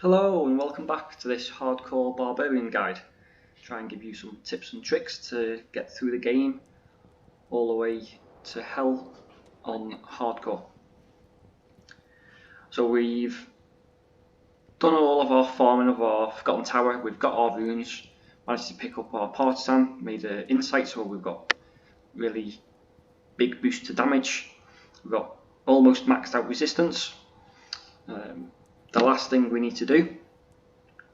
Hello and welcome back to this hardcore barbarian guide. Try and give you some tips and tricks to get through the game all the way to hell on hardcore. So we've done all of our farming of our Forgotten Tower, we've got our runes, managed to pick up our partisan, made an insight, so we've got really big boost to damage, we've got almost maxed out resistance. The last thing we need to do,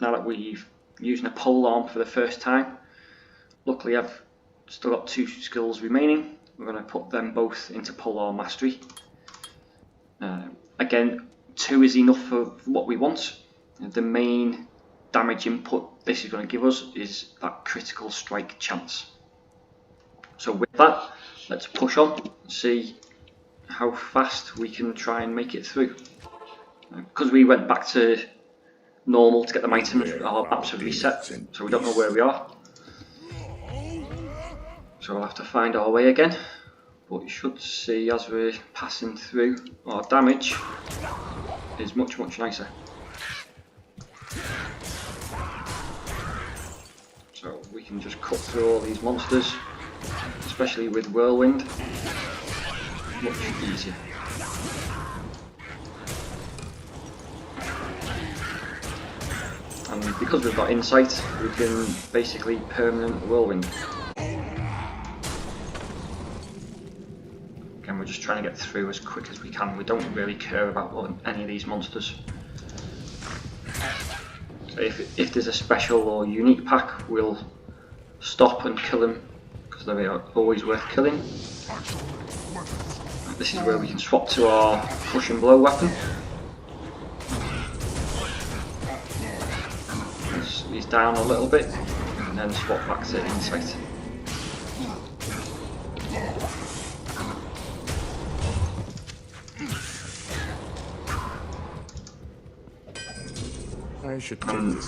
now that we've used a pole arm for the first time, luckily I've still got 2 skills remaining, we're going to put them both into pole arm mastery. Again, 2 is enough for what we want. The main damage input this is going to give us is that critical strike chance. So with that, let's push on and see how fast we can try and make it through. Because we went back to normal to get them items, our maps have reset, so we don't know where we are. So we'll have to find our way again. But you should see as we're passing through, our damage is much nicer. So we can just cut through all these monsters, especially with Whirlwind, much easier. And because we've got insight, we can basically permanent Whirlwind. Again, we're just trying to get through as quick as we can. We don't really care about any of these monsters. So if there's a special or unique pack, we'll stop and kill them because they are always worth killing. This is where we can swap to our push and blow weapon. He's down a little bit and then swap back to insight.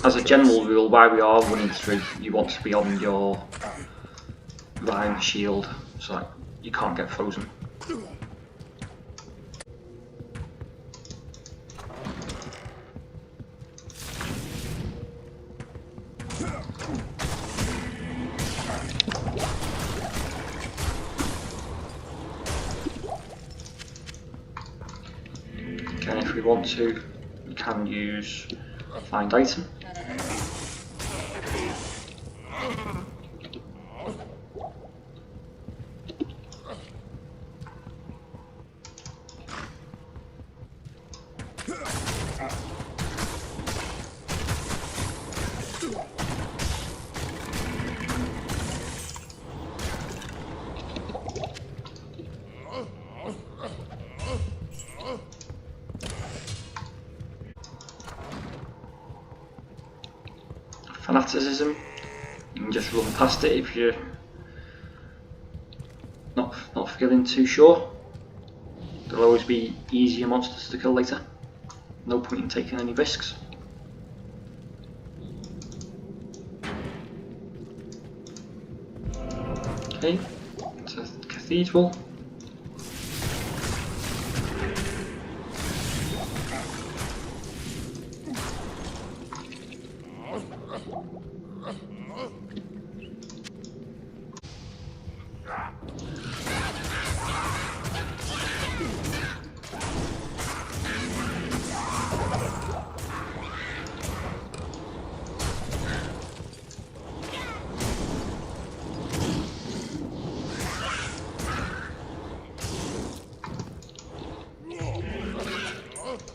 As a general rule, while we are running through, you want to be on your rhyme shield so that you can't get frozen. Again, if we want to, we can use find item. Fanaticism, you can just run past it if you're not feeling too sure. There'll always be easier monsters to kill later. No point in taking any risks. Okay, it's a cathedral.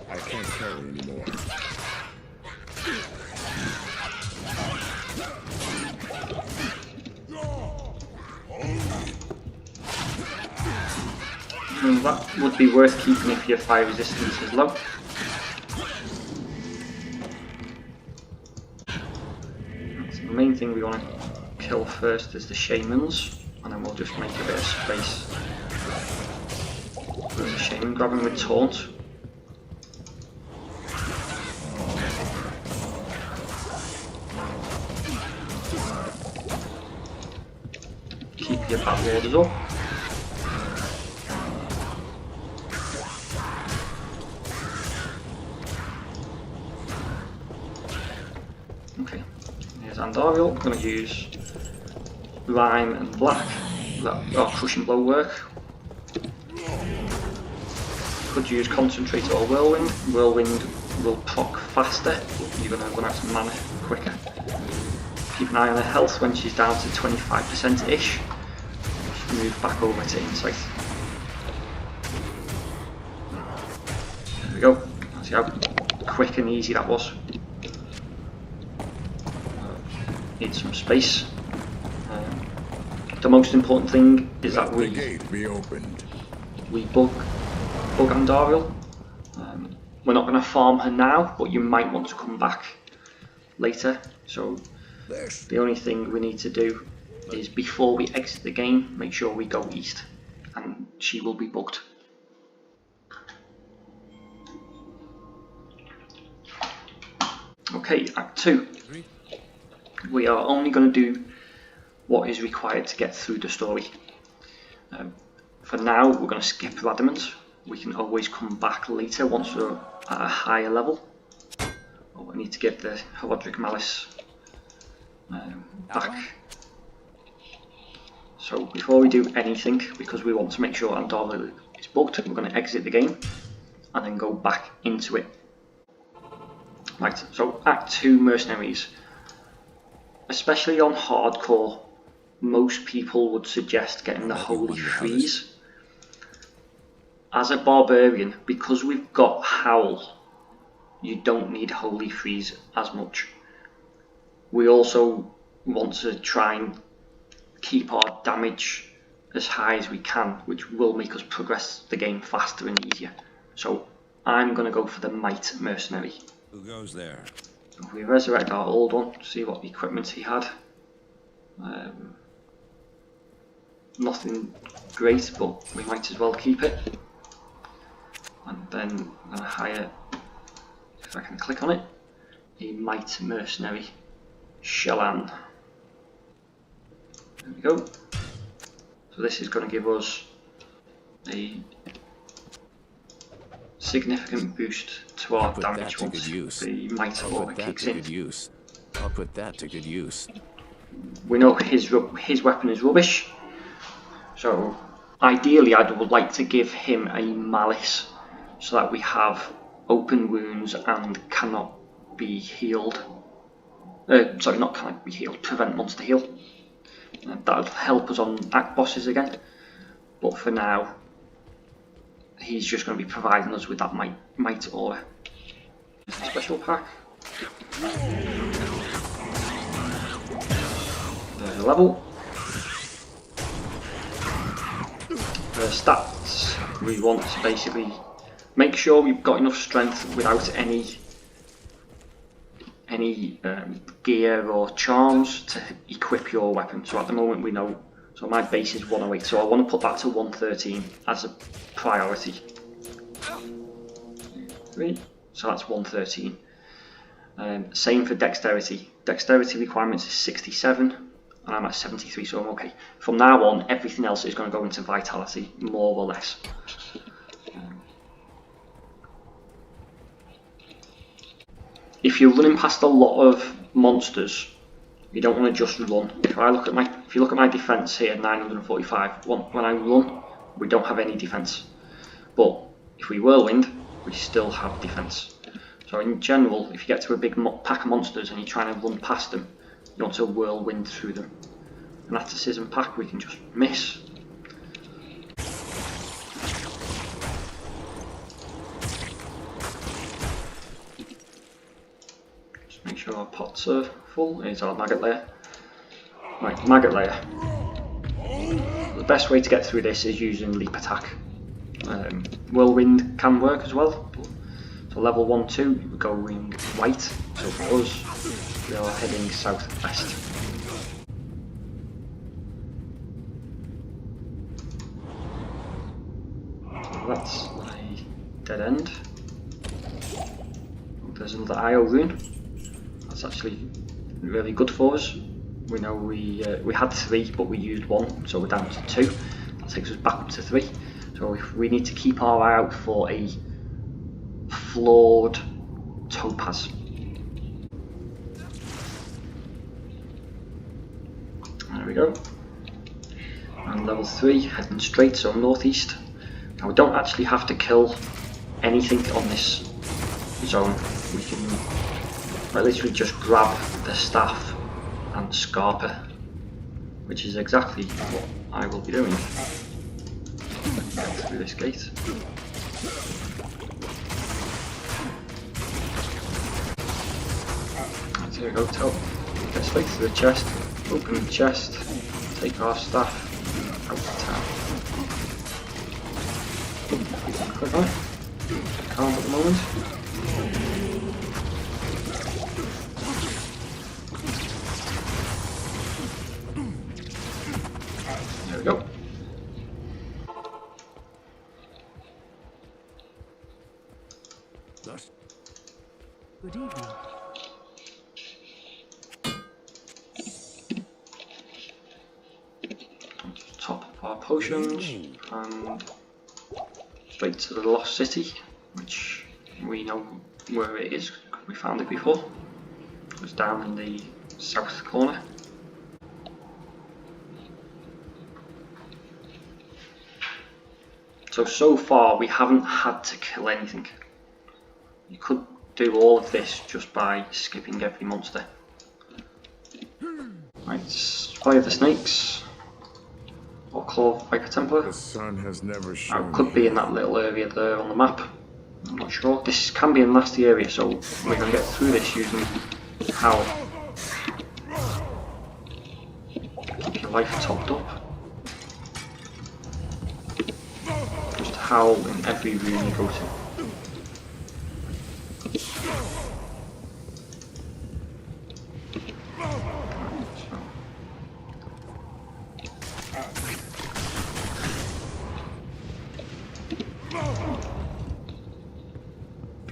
I can't carry anymore. And that would be worth keeping if your fire resistance is low. So the main thing we want to kill first is the shamans, and then we'll just make a bit of space. There's a shaman grabbing with taunt. Keep your bat warders up. Andariel. I'm going to use Rhyme and Black. That Crushing Blow work. Could use Concentrate or Whirlwind. Whirlwind will proc faster, but you're going to run out of mana quicker. Keep an eye on her health when she's down to 25%-ish. Move back over to Insight. There we go. See how quick and easy that was. Need some space. The most important thing is that we bug Andariel. We're not going to farm her now, but you might want to come back later. So the only thing we need to do is before we exit the game, make sure we go east, and she will be bugged. Okay, Act 2. We are only going to do what is required to get through the story. For now, we're going to skip Radamant. We can always come back later once we're at a higher level. Oh, I need to get the Herodric Malice back. So before we do anything, because we want to make sure Andariel is bugged, we're going to exit the game and then go back into it. Right, so Act 2 Mercenaries. Especially on hardcore, most people would suggest getting the Holy Freeze. As a barbarian, because we've got Howl, you don't need Holy Freeze as much. We also want to try and keep our damage as high as we can, which will make us progress the game faster and easier. So I'm going to go for the Might Mercenary. Who goes there? If we resurrect our old one, see what equipment he had. Nothing great, but we might as well keep it. And then I'm going to hire, if I can click on it, a Might Mercenary, Shallan. There we go. So this is going to give us a significant boost to our damage once the Might Aura kicks in. I'll put that to good use. We know his weapon is rubbish, so ideally I would like to give him a Malice so that we have open wounds and cannot be healed. Sorry, not cannot be healed, prevent monster heal. That'll help us on act bosses again, but for now he's just going to be providing us with that Might Aura. Special pack. There's a level. The stats, we want to basically make sure we've got enough strength without any gear or charms to equip your weapon. So at the moment we know, so my base is 108, so I want to put that to 113 as a priority. 3, so that's 113. Same for dexterity. Dexterity requirements is 67, and I'm at 73, so I'm okay. From now on, everything else is going to go into vitality, more or less. If you're running past a lot of monsters, you don't want to just run. If you look at my defense here, 945. When I run, we don't have any defense. But if we whirlwind, we still have defense. So in general, if you get to a big pack of monsters and you're trying to run past them, you want to whirlwind through them. An Atticism pack, we can just miss. Just make sure our pots are full. Here's our maggot layer. Right, maggot layer. The best way to get through this is using leap attack. Whirlwind can work as well. So level 1, 2, we're going white. So for us, we are heading southwest. So that's a dead end. There's another IO rune. That's actually really good for us. We know we had 3, but we used 1, so we're down to 2. That takes us back up to 3. So if we need to keep our eye out for a flawed topaz. go. And level 3, heading straight, so northeast. Now we don't actually have to kill anything on this zone. We can literally just grab the staff and scarp it, which is exactly what I will be doing. Get through this gate. And here we go, get straight to the chest, open the chest, take our staff out of town. Click on it. Can't at the moment. There we go. Good evening. Top of our potions and straight to the Lost City, which we know where it is. We found it before. It was down in the south corner. So far we haven't had to kill anything. You could do all of this just by skipping every monster. Right, fire the snakes. Or claw Viper Templar. The sun has never shown. It could be in that little area there on the map. I'm not sure. This can be a nasty area, so we're going to get through this using Howl. Keep your life topped up. Just Howl in every room you go to.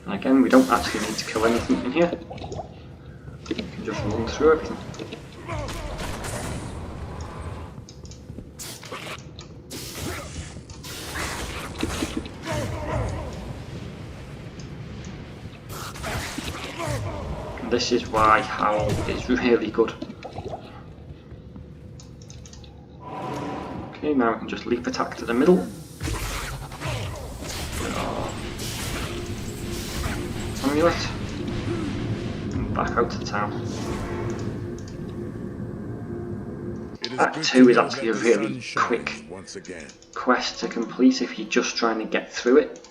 And again, we don't actually need to kill anything in here. We can just run through everything. And this is why Howl is really good. Okay, now we can just leap attack to the middle. Amulet. And back out to the town. Act 2 is actually a really quick quest to complete if you're just trying to get through it.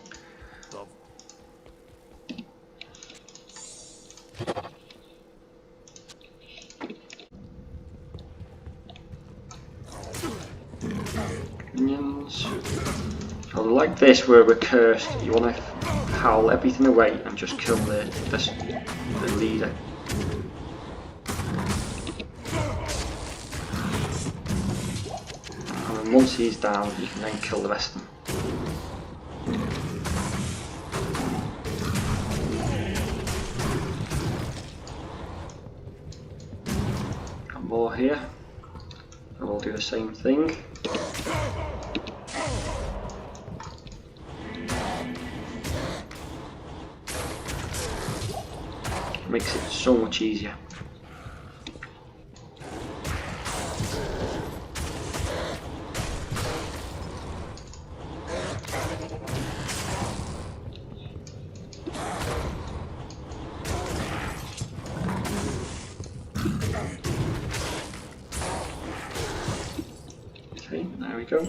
Minions. So like this, where we're cursed, you want to howl everything away and just kill the leader. And then once he's down, you can then kill the rest of them. Got more here. And we'll do the same thing. Makes it so much easier. Okay, there we go.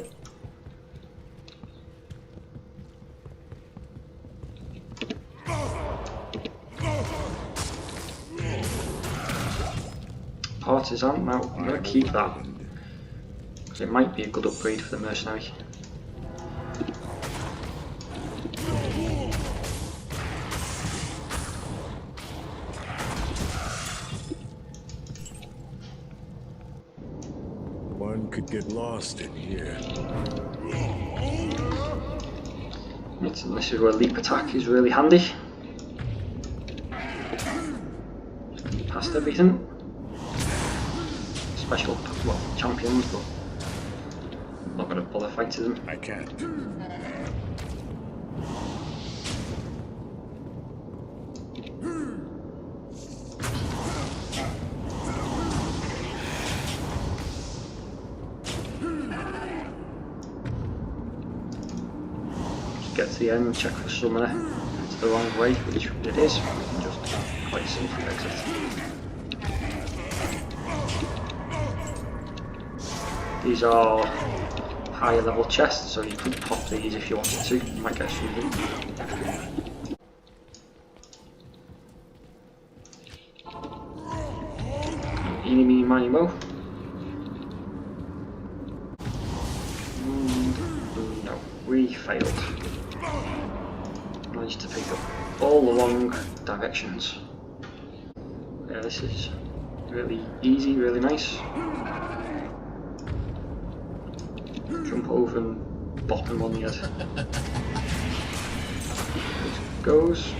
Partisan, now I'm going to keep that because it might be a good upgrade for the mercenary. One could get lost in here. Right, and this is where leap attack is really handy. Past everything. Special champions, but I'm not going to bother fighting them. I can't. get to the end, check for summoner. If it's the wrong way, which it is, just quite simply exit. These are higher level chests, so you could pop these if you wanted to. You might get something. Eeny, meeny, miny, mo. No, we failed. Managed to pick up all the wrong directions. Yeah, this is really easy, really nice. Jump over and bop him on the head. It goes.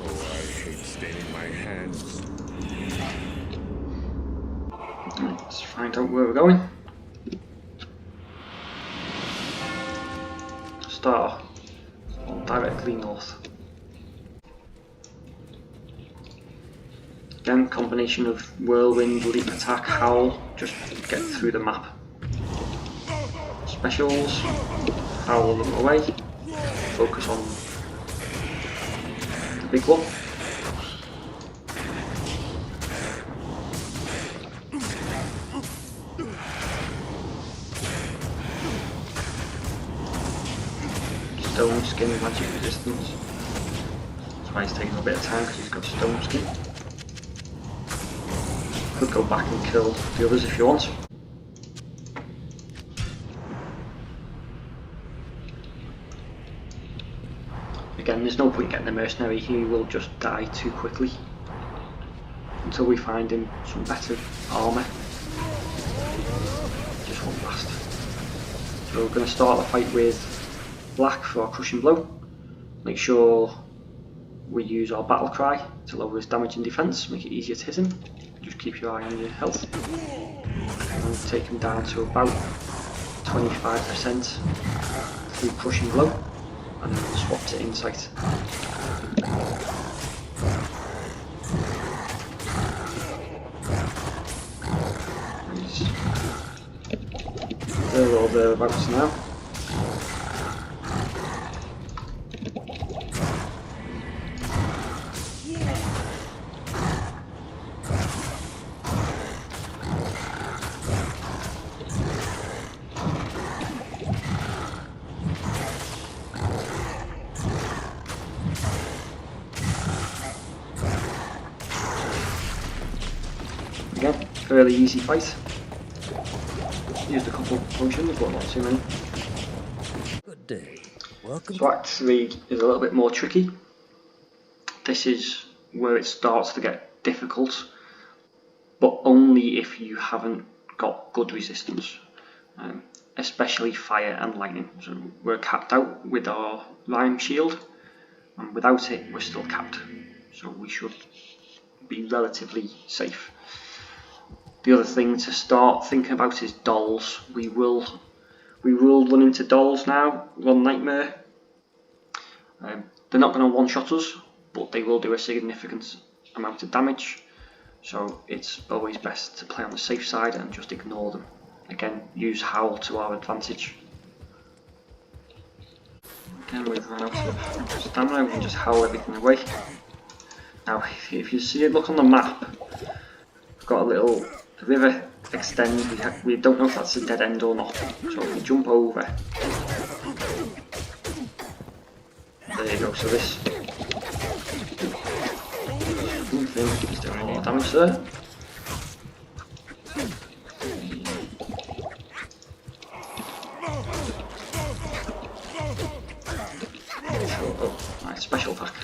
Oh, I hate staining my hands. Let's find out where we're going. Star. Directly north. Again, combination of whirlwind, leap attack, howl, just get through the map. Specials, howl them away, focus on the big one. Stone skin magic resistance. That's why he's taking a bit of time, because he's got stone skin. Could go back and kill the others if you want. Again, there's no point getting the mercenary, he will just die too quickly. Until we find him some better armour. Just won't last. So we're going to start the fight with black for our crushing blow. Make sure we use our battle cry to lower his damage and defence, make it easier to hit him. Just keep your eye on your health. And take him down to about 25% through crushing blow, and then we'll swap to insight. There or thereabouts now. Again, fairly easy fight. Used a couple of potions, but not too many. Good day. Welcome. So Act 3 is a little bit more tricky. This is where it starts to get difficult, but only if you haven't got good resistance, especially fire and lightning. So we're capped out with our rhyme shield, and without it we're still capped. So we should be relatively safe. The other thing to start thinking about is dolls. We will run into dolls now, run Nightmare. They're not going to one-shot us, but they will do a significant amount of damage. So it's always best to play on the safe side and just ignore them. Again, use Howl to our advantage. Again, we've run out of stamina, we can just howl everything away. Now, if you see it, look on the map, we've got a little the river extends. We don't know if that's a dead end or not. So if we jump over, there you go. So this thing is doing a lot of damage there. Oh, nice special attack.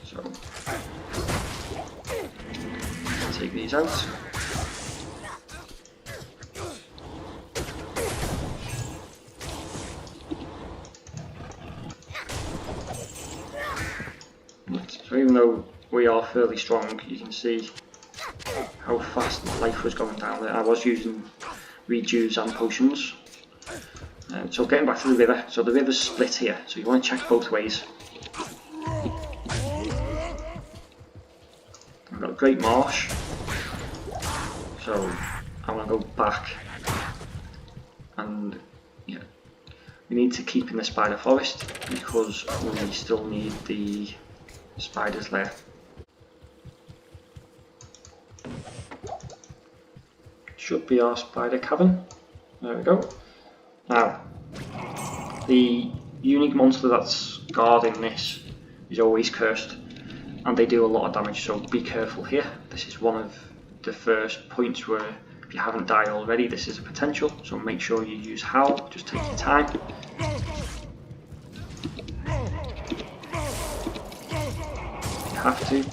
So take these out. So even though we are fairly strong, you can see how fast life was going down there. I was using rejuves and potions. So getting back to the river, so the river's split here, so you want to check both ways. I've got a great marsh, so I want to go back and We need to keep in the spider forest because we still need the spider's lair. Should be our spider cavern. There we go. Now, the unique monster that's guarding this is always cursed, and they do a lot of damage, so be careful here. This is one of the first points where if you haven't died already, this is a potential, so make sure you use Howl, just take your time. You have to,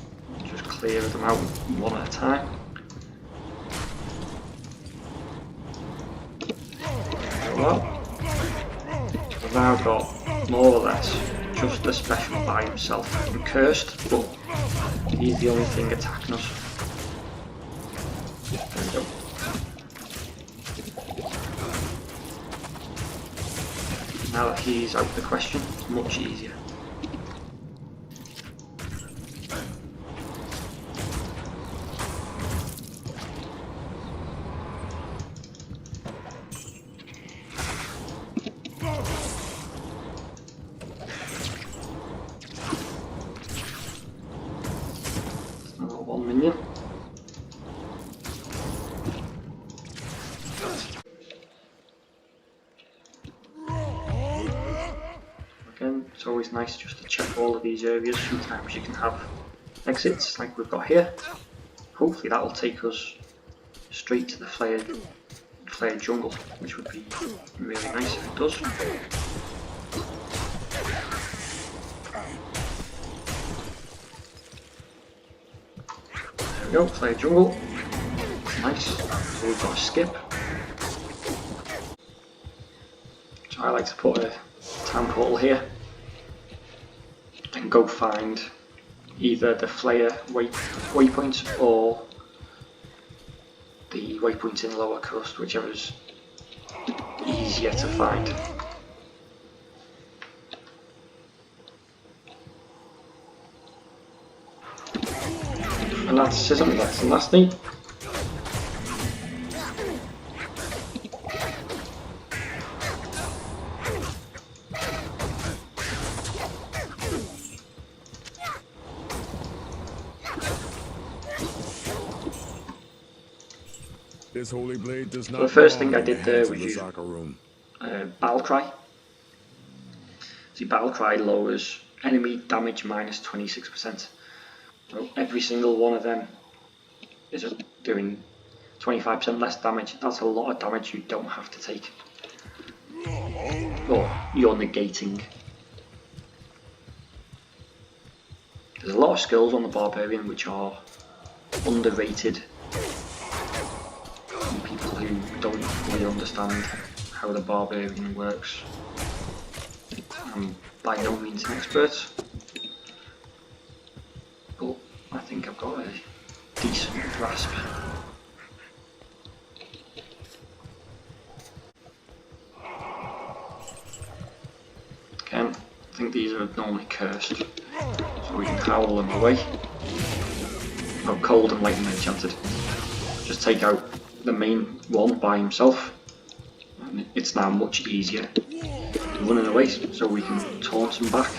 just clear them out one at a time. Well, we've now got more or less just the special by himself and cursed, but he's the only thing attacking us. There we go. Now that he's out of the question, it's much easier. Another 1 minion. Again, it's always nice just to check all of these areas. Sometimes you can have exits like we've got here. Hopefully that'll take us straight to the flared jungle, which would be really nice if it does. There we go, flared jungle. Nice. So we've got a skip. So I like to put a time portal here and go find either the flare waypoint or the waypoint in lower crust, whichever's easier to find. And that's the last thing. This holy blade does not. So the first thing I did there was the use soccer room. Battle Cry. See, Battle Cry lowers enemy damage minus 26%. So every single one of them is doing 25% less damage. That's a lot of damage you don't have to take. Or you're negating. There's a lot of skills on the Barbarian which are underrated. People who don't really understand how the Barbarian works. I'm by no means an expert, but I think I've got a decent grasp. Again, I think these are normally cursed, so we can howl them away. Oh, cold and lightning enchanted. Just take out the main one by himself, and it's now much easier running away, so we can taunt him back.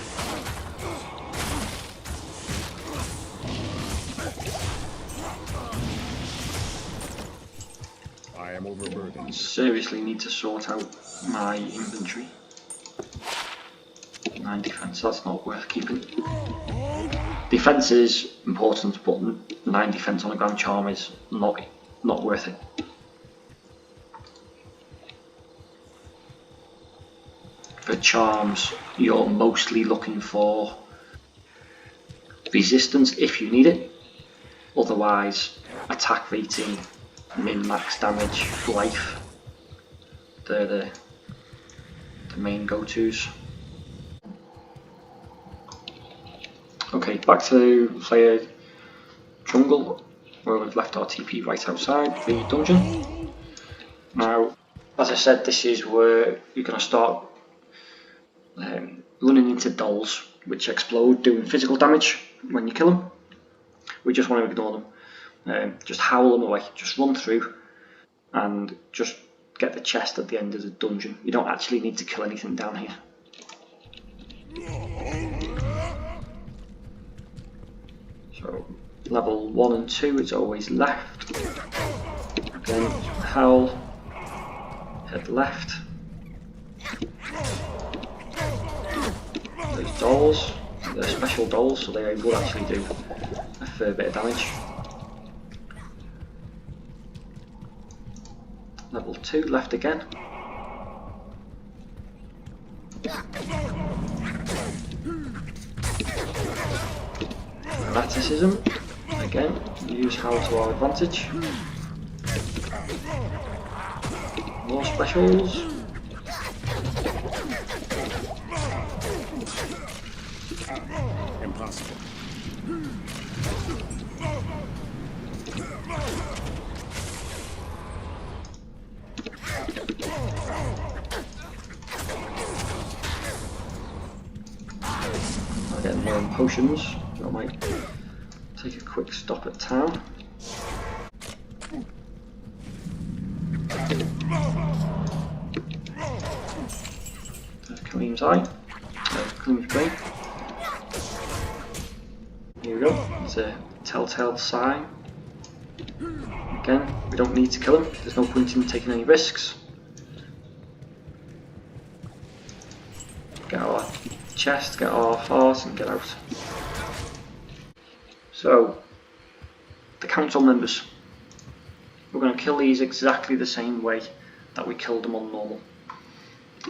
I am overburdened. Seriously need to sort out my inventory. 9 defense, that's not worth keeping. Defense is important, but 9 defense on a Grand Charm is not worth it. For charms, you're mostly looking for resistance if you need it. Otherwise, attack rating, min-max damage, life. They're the main go-tos. Okay, back to Flared Jungle, where we've left our TP right outside the dungeon. Now, as I said, this is where you're going to start running into dolls which explode, doing physical damage when you kill them. We just want to ignore them. Just howl them away, just run through and just get the chest at the end of the dungeon. You don't actually need to kill anything down here. So level 1 and 2 is always left. Again, Howl, head left. Those dolls, they're special dolls, so they will actually do a fair bit of damage. Level 2, left again. Fanaticism, again, use Howl to our advantage. More specials. Impossible. I'm getting more potions, so I might take a quick stop at town. Kalim's eye, Kalim's brain. Here we go, it's a telltale sign. Again, we don't need to kill him, there's no point in taking any risks. Get our chest, get our heart and get out. So, the council members. We're going to kill these exactly the same way that we killed them on normal.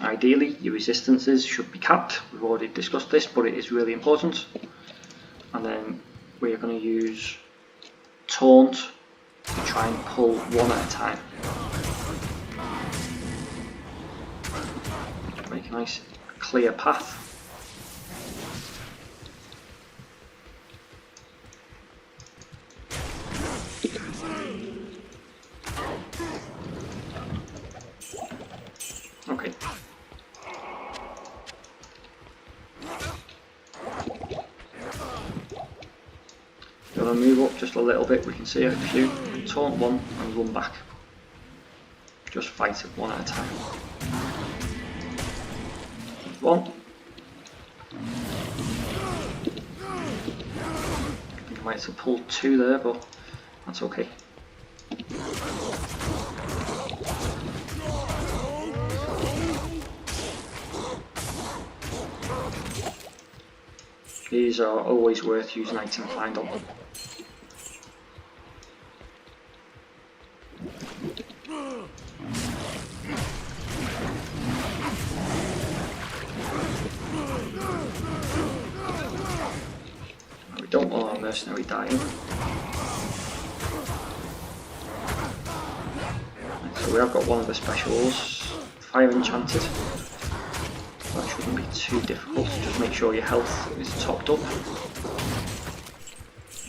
Ideally, your resistances should be capped. We've already discussed this, but it is really important. And then we are going to use taunt to try and pull one at a time. Make a nice clear path. Okay. Going to move up just a little bit. We can see a few. Taunt one and run back. Just fight it one at a time. One. You might have pulled two there, but that's okay. These are always worth using item find on. We don't want our mercenary dying. So we have got one of the specials, Fire Enchanted. That shouldn't be too difficult, just make sure your health is topped up.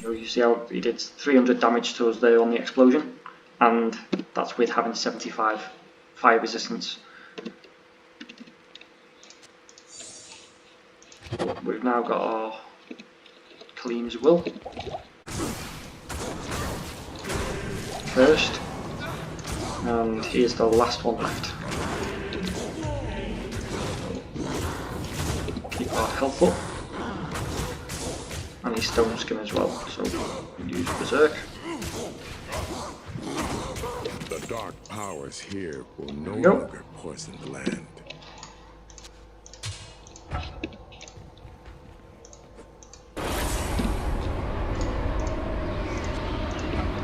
You see how he did 300 damage to us there on the explosion, and that's with having 75 fire resistance. We've now got our Kalim's Will first, and here's the last one left. Keep our health up, and his stone skin as well, so we'll use Berserk. The dark powers here will no longer poison the land.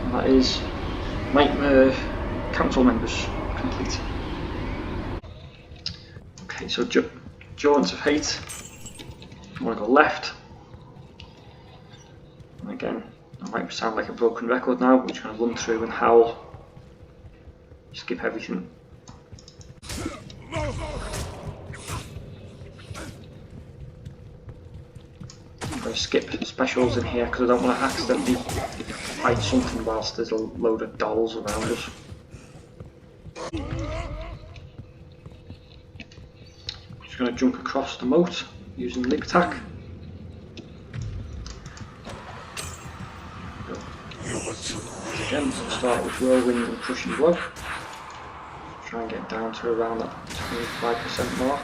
And that is Nightmare Council members complete. Okay, so Jaunt of Hate. I want to go left. And again, I might sound like a broken record now, we're just going to run through and howl. Skip everything. I'm going to skip specials in here because I don't want to accidentally fight something whilst there's a load of dolls around us. Just going to jump across the moat using Lig Tack. Again, start with Whirlwind and Crushing Blow. Try and get down to around that 25% mark.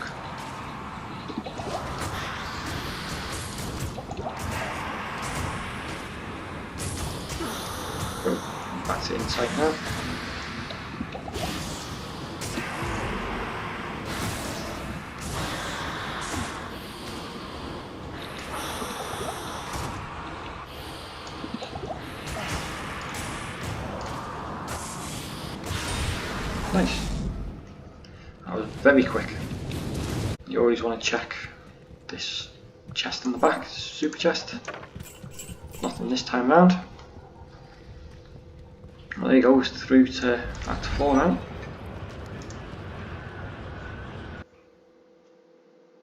Oh, back to insight now. Nice. That was very quick. You always want to check this chest in the back, super chest. Nothing this time round. Well, there you go, it's through to Act 4 now.